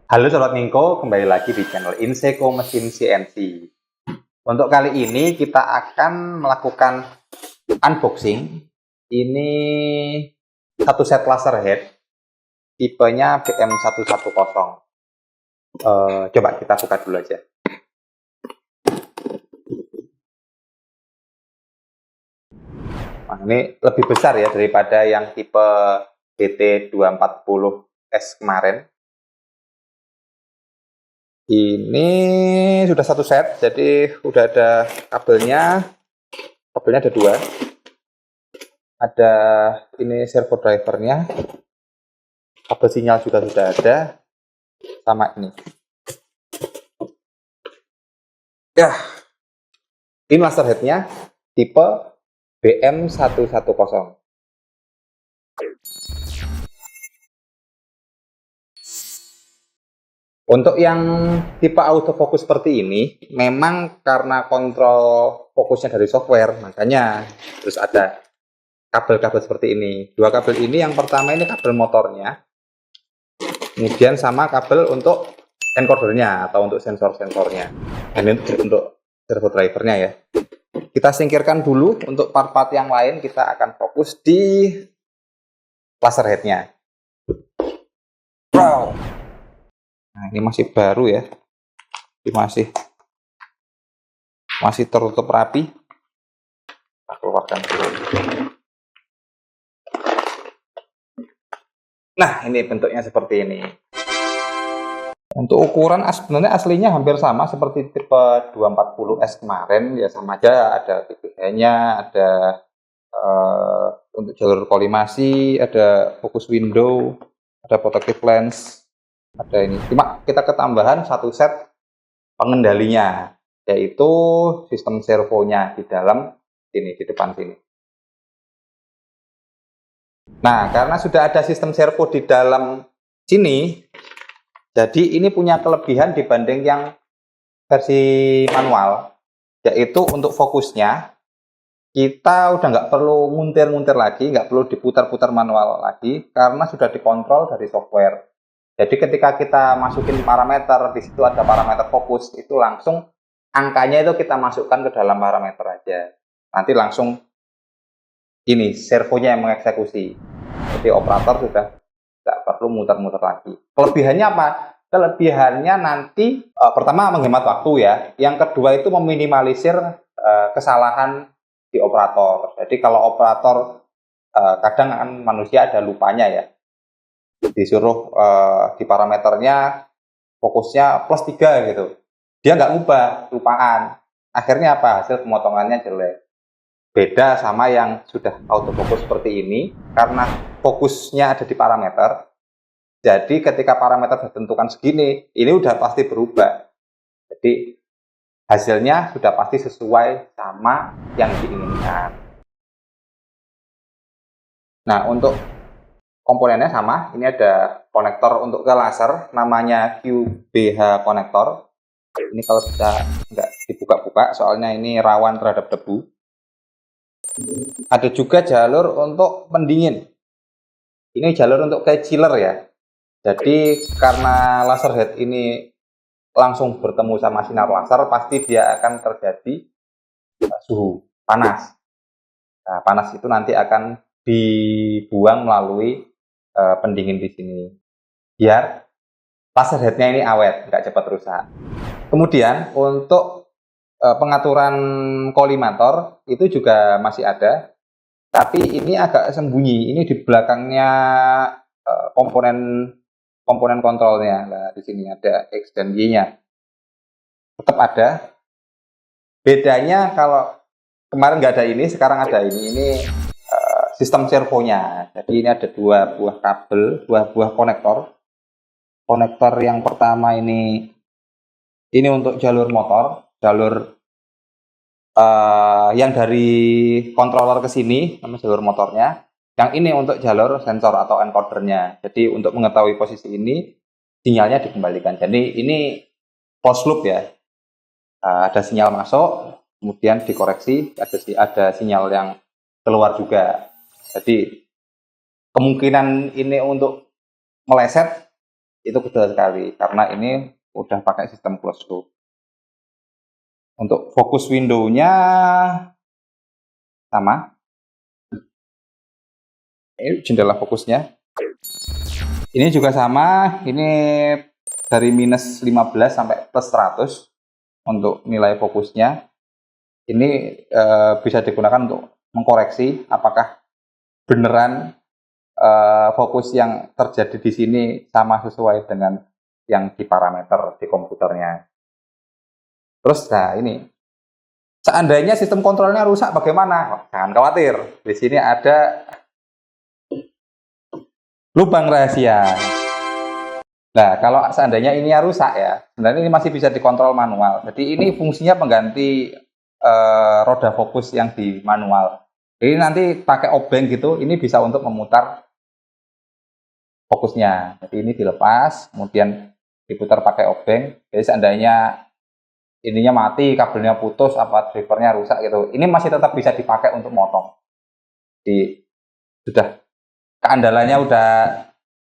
Halo Sobat Mingko, kembali lagi di channel Inseko Mesin CNC. Untuk kali ini kita akan melakukan unboxing. Ini satu set laser head, tipenya BM110. Coba kita buka dulu aja. Nah, ini lebih besar ya daripada yang tipe DT240S kemarin. Ini sudah satu set, jadi udah ada kabelnya. Kabelnya ada dua. Ada ini servo drivernya. Kabel sinyal juga sudah ada. Sama ini. Ya, ini laser headnya tipe BM110. Untuk yang tipe autofocus seperti ini, memang karena kontrol fokusnya dari software, makanya terus ada kabel-kabel seperti ini. Dua kabel ini, yang pertama ini kabel motornya, kemudian sama kabel untuk encodernya atau untuk sensor-sensornya. Dan ini untuk servo drivernya ya. Kita singkirkan dulu, untuk part-part yang lain kita akan fokus di laser headnya. Wow. Nah, ini masih baru ya, ini masih tertutup rapi. Kita keluarkan dulu. Nah, ini bentuknya seperti ini. Untuk ukuran sebenarnya aslinya hampir sama seperti tipe 240S kemarin, ya sama aja, ada VGA-nya, ada untuk jalur kolimasi, ada fokus window, ada protective lens, ada ini. Cuma kita ketambahan satu set pengendalinya, yaitu sistem servonya di dalam sini, di depan sini. Nah, karena sudah ada sistem servo di dalam sini, jadi ini punya kelebihan dibanding yang versi manual, yaitu untuk fokusnya kita udah nggak perlu muntir-muntir lagi, nggak perlu diputar-putar manual lagi, karena sudah dikontrol dari software. Jadi ketika kita masukin parameter, di situ ada parameter fokus, itu langsung angkanya itu kita masukkan ke dalam parameter aja. Nanti langsung ini servonya yang mengeksekusi. Jadi operator sudah nggak perlu muter-muter lagi. Kelebihannya apa? Kelebihannya nanti pertama menghemat waktu ya. Yang kedua itu meminimalisir kesalahan di operator. Jadi kalau operator kadang kan manusia ada lupanya ya. Disuruh di parameternya fokusnya +3 gitu. Dia nggak ngubah, lupaan. Akhirnya apa? Hasil pemotongannya jelek. Beda sama yang sudah autofocus seperti ini, karena fokusnya ada di parameter. Jadi ketika parameter ditentukan segini, ini udah pasti berubah. Jadi hasilnya sudah pasti sesuai sama yang diinginkan. Nah, untuk komponennya sama. Ini ada konektor untuk ke laser, namanya QBH konektor. Ini kalau bisa nggak dibuka-buka, soalnya ini rawan terhadap debu. Ada juga jalur untuk pendingin. Ini jalur untuk kayak chiller ya. Jadi karena laser head ini langsung bertemu sama sinar laser, pasti dia akan terjadi suhu panas. Nah, panas itu nanti akan dibuang melalui pendingin di sini, biar laser headnya ini awet, nggak cepat rusak. Kemudian untuk pengaturan kolimator itu juga masih ada, tapi ini agak sembunyi. Ini di belakangnya komponen kontrolnya. Nah, di sini ada X dan Y-nya. Tetap ada. Bedanya kalau kemarin nggak ada ini, sekarang ada ini. Ini sistem servonya. Jadi ini ada dua buah kabel, dua buah konektor. Konektor yang pertama ini untuk jalur motor, jalur yang dari controller ke sini, namanya jalur motornya. Yang ini untuk jalur sensor atau encodernya. Jadi untuk mengetahui posisi ini, sinyalnya dikembalikan. Jadi ini closed loop ya. Ada sinyal masuk, kemudian dikoreksi, ada sinyal yang keluar juga. Jadi kemungkinan ini untuk meleset itu kecil sekali karena ini udah pakai sistem closed loop. Untuk fokus window-nya sama. Ini jendela fokusnya. Ini juga sama, ini dari minus 15 sampai plus 100 untuk nilai fokusnya. Ini bisa digunakan untuk mengkoreksi apakah beneran fokus yang terjadi di sini sama sesuai dengan yang di parameter di komputernya. Terus nah ini, seandainya sistem kontrolnya rusak bagaimana? Jangan khawatir, di sini ada lubang rahasia. Nah, kalau seandainya ini rusak ya, sebenarnya ini masih bisa dikontrol manual. Jadi ini fungsinya pengganti roda fokus yang di manual. Jadi nanti pakai obeng gitu, ini bisa untuk memutar fokusnya. Jadi ini dilepas, kemudian diputar pakai obeng. Jadi seandainya ininya mati, kabelnya putus, apa drivernya rusak gitu, ini masih tetap bisa dipakai untuk motong. Jadi sudah keandalannya udah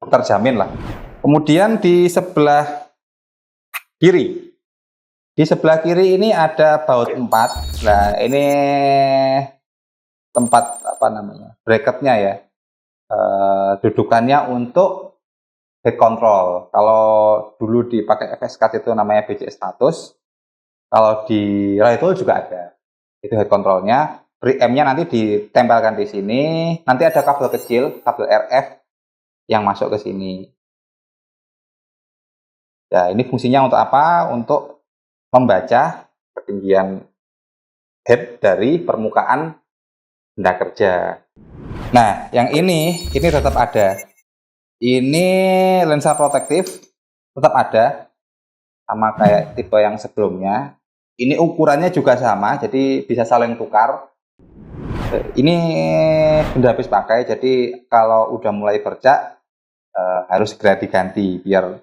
terjamin lah. Kemudian di sebelah kiri, ini ada baut 4. Nah ini tempat apa namanya, bracketnya ya, dudukannya untuk head control. Kalau dulu dipakai FS-Card itu namanya BC status. Kalau di Raytool juga ada. Itu head controlnya. Preamp-nya nanti ditempelkan di sini. Nanti ada kabel kecil, kabel RF yang masuk ke sini. Ya, ini fungsinya untuk apa? Untuk membaca ketinggian head dari permukaan benda kerja. Nah, yang ini tetap ada. Ini lensa protektif tetap ada, sama kayak tipe yang sebelumnya. Ini ukurannya juga sama, jadi bisa saling tukar. Ini udah habis pakai, jadi kalau udah mulai bercak harus segera diganti biar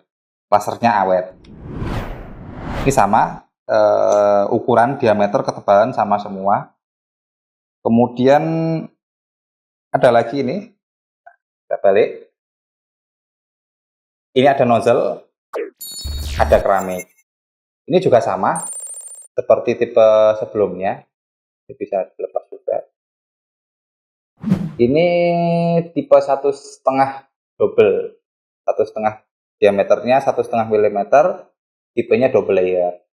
lasernya awet. Ini sama, ukuran, diameter, ketebalan sama semua. Kemudian ada lagi ini, kita balik. Ini ada nozzle, ada keramik. Ini juga sama seperti tipe sebelumnya, ini bisa dilepas juga. Ini tipe 1,5 double, 1,5 diameternya 1,5 mm, tipenya double layer.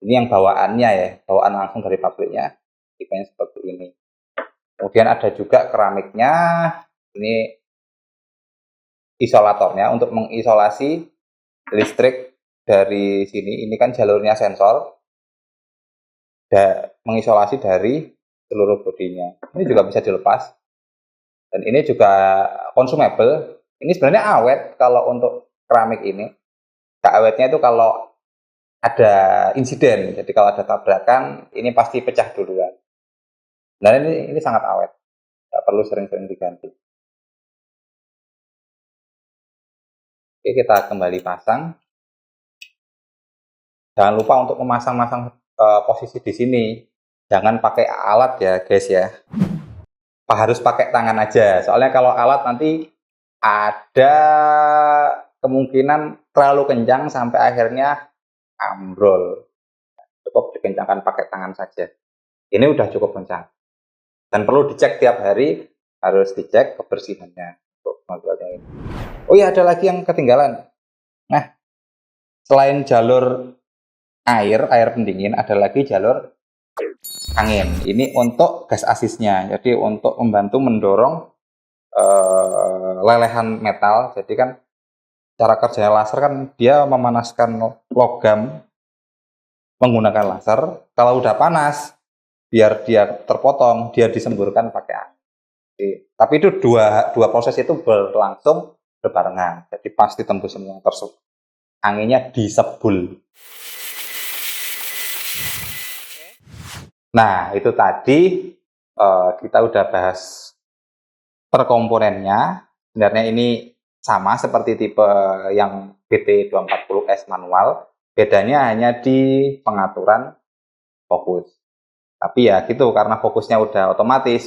Ini yang bawaannya ya, bawaan langsung dari pabriknya, tipenya seperti ini. Kemudian ada juga keramiknya, ini isolatornya untuk mengisolasi listrik dari sini. Ini kan jalurnya sensor, mengisolasi dari seluruh bodinya. Ini juga bisa dilepas. Dan ini juga consumable. Ini sebenarnya awet kalau untuk keramik ini. Gak awetnya itu kalau ada insiden. Jadi kalau ada tabrakan, ini pasti pecah duluan. Nah ini sangat awet. Gak perlu sering-sering diganti. Oke, kita kembali pasang. Jangan lupa untuk memasang-masang posisi di sini. Jangan pakai alat ya guys ya. Harus pakai tangan aja. Soalnya kalau alat nanti ada kemungkinan terlalu kencang sampai akhirnya ambrol. Cukup dikencangkan pakai tangan saja. Ini udah cukup kencang. Dan perlu dicek tiap hari, harus dicek kebersihannya untuk mobilnya ini. Oh iya, ada lagi yang ketinggalan. Nah, selain jalur air pendingin, ada lagi jalur angin. Ini untuk gas asisnya, jadi untuk membantu mendorong lelehan metal. Jadi kan cara kerjanya laser kan dia memanaskan logam menggunakan laser. Kalau udah panas, biar dia terpotong, dia disemburkan pakai angin. Tapi itu dua proses itu berlangsung berbarengan, jadi pasti tembus semua tersebut. Anginnya disebul. Nah, itu tadi kita udah bahas per komponennya. Sebenarnya ini sama seperti tipe yang BT240S manual. Bedanya hanya di pengaturan fokus. Tapi ya gitu, karena fokusnya udah otomatis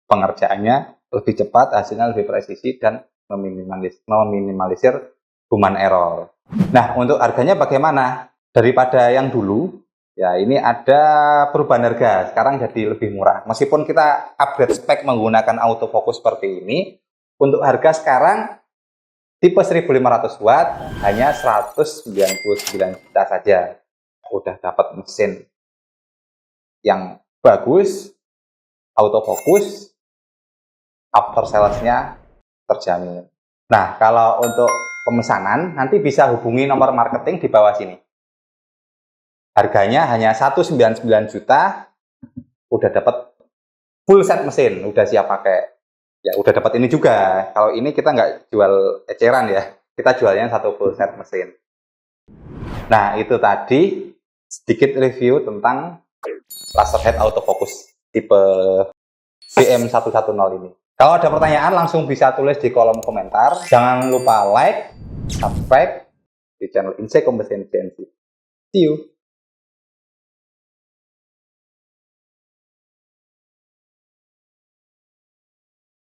pengerjaannya lebih cepat, hasilnya lebih presisi, dan meminimalisir human error. Nah, untuk harganya bagaimana? Daripada yang dulu, ya ini ada perubahan harga. Sekarang jadi lebih murah. Meskipun kita upgrade spek menggunakan autofocus seperti ini, untuk harga sekarang tipe 1500 watt hanya 199 juta saja. Udah dapat mesin yang bagus, autofocus, after sales-nya terjamin. Nah, kalau untuk pemesanan nanti bisa hubungi nomor marketing di bawah sini. Harganya hanya 199 juta, udah dapat full set mesin, udah siap pakai. Ya udah dapat ini juga. Kalau ini kita nggak jual eceran ya, kita jualnya satu full set mesin. Nah, itu tadi sedikit review tentang Laserhead autofocus tipe BM110 ini. Kalau ada pertanyaan langsung bisa tulis di kolom komentar. Jangan lupa like, subscribe di channel Insay Kombes CNC. See you.